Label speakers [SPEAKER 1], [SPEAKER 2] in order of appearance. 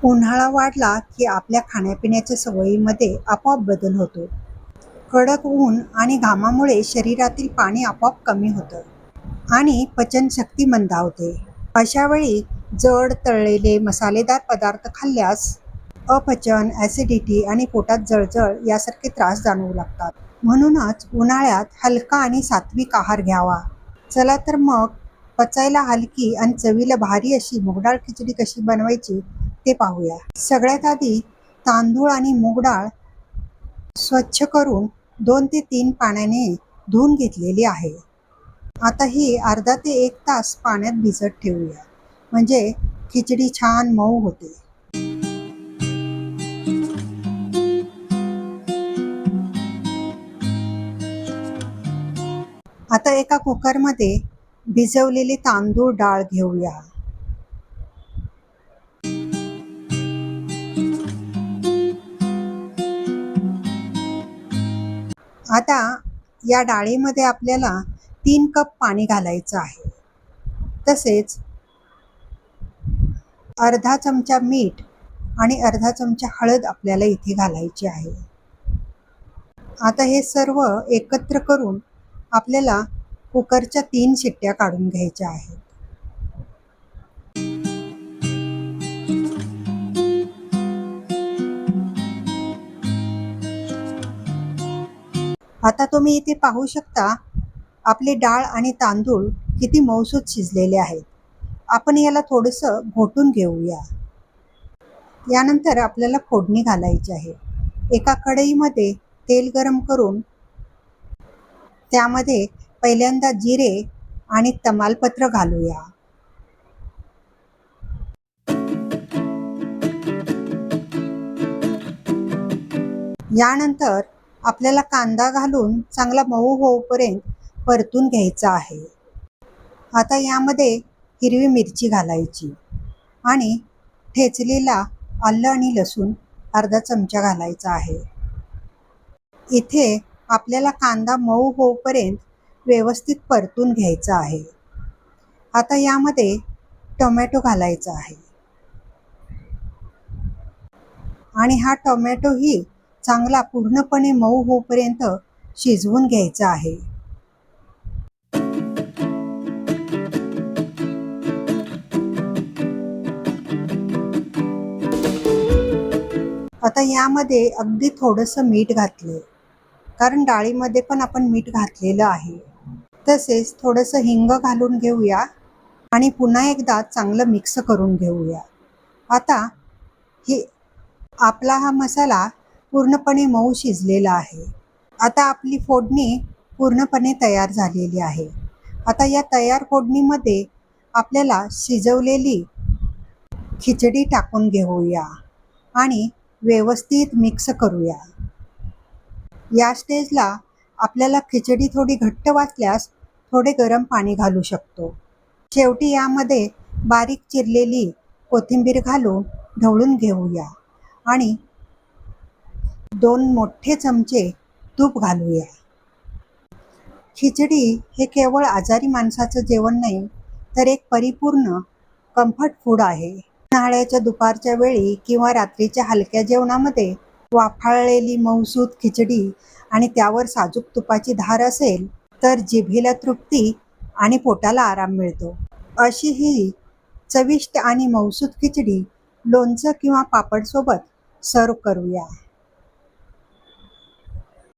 [SPEAKER 1] उन्हाळा वाढला की आपल्या खाण्यापिण्याच्या सवयीमध्ये आपोआप बदल होतो. कडक ऊन आणि घामामुळे शरीरातील पाणी आपोआप कमी होतं आणि पचनशक्ती मंदावते. अशा वेळी जड, तळलेले, मसालेदार पदार्थ खाल्ल्यास अपचन, ॲसिडिटी आणि पोटात जळजळ यासारखे त्रास जाणवू लागतात. म्हणूनच उन्हाळ्यात हलका आणि सात्विक आहार घ्यावा. चला तर मग पचायला हलकी आणि चवीला भारी अशी मूगडाळ खिचडी कशी बनवायची ते पाहूया. सगळ्यात आधी तांदूळ आणि मूगडाळ स्वच्छ करून 2 ते 3 पाण्याने धुवून घेतलेली आहे. आता ही अर्धा ते 1 तास पाण्यात भिजत ठेवूया, म्हणजे खिचडी छान मऊ होते. आता एका कुकरमध्ये भिजवलेले तांदूळ डाळ घेऊया. आता या डाळीमध्ये आपल्याला 3 कप पाणी घालायचं आहे. तसेच अर्धा चमचा मीठ आणि अर्धा चमचा हळद आपल्याला इथे घालायची आहे. आता हे सर्व एकत्र करून आपल्याला कुकरच्या 3 शिट्ट्या काढून घ्यायच्या आहेत. आता तुम्ही इथे पाहू शकता आपली डाळ आणि तांदूळ किती मऊसूत शिजलेले आहेत. आपण याला थोडंसं घोटून घेऊया. यानंतर आपल्याला फोडणी घालायची आहे. एका कढईमध्ये तेल गरम करून त्यामध्ये पहिल्यांदा जिरे आणि तमालपत्र घालूया. यानंतर आपल्याला कांदा घालून चांगला मऊ होईपर्यंत परतून घ्यायचा आहे. आता यामध्ये हिरवी मिरची घालायची आणि ठेचलेला आलं आणि लसूण अर्धा चमचा घालायचा आहे. इथे आपल्याला कांदा मऊ होईपर्यंत व्यवस्थित परतून घ्यायचा आहे. आता यामध्ये टोमॅटो घालायचा आहे आणि हा टोमॅटोही चांगला पूर्णपणे मऊ होईपर्यंत शिजवून घ्यायचा आहे. आता यामध्ये अगदी थोडंसं मीठ घातलं, कारण डाळीमध्ये पण आपण मीठ घातलेलं आहे. तसेच थोडंसं हिंग घालून घेऊया आणि पुन्हा एकदा चांगलं मिक्स करून घेऊया. आता आपला हा मसाला पूर्णपणे मऊ शिजलेला आहे. आता आपली फोडणी पूर्णपणे तयार झालेली आहे. आता या तयार फोडणीमध्ये आपल्याला शिजवलेली खिचडी टाकून घेऊया आणि व्यवस्थित मिक्स करूया. या स्टेजला आपल्याला खिचडी थोडी घट्ट वाटल्यास थोडे गरम पाणी घालू शकतो. शेवटी यामध्ये बारीक चिरलेली कोथिंबीर घालून ढवळून घेऊया आणि 2 मोठे चमचे तूप घालूया. खिचडी हे केवळ आजारी माणसाचं जेवण नाही, तर एक परिपूर्ण कम्फर्ट फूड आहे. उन्हाळ्याच्या दुपारच्या वेळी किंवा रात्रीच्या हलक्या जेवणामध्ये वाफाळलेली मऊसूत खिचडी आणि त्यावर साजूक तुपाची धार असेल तर जिभेला तृप्ती आणि पोटाला आराम मिळतो. अशी ही चविष्ट आणि मऊसूत खिचडी लोणचं किंवा पापडसोबत सर्व करूया.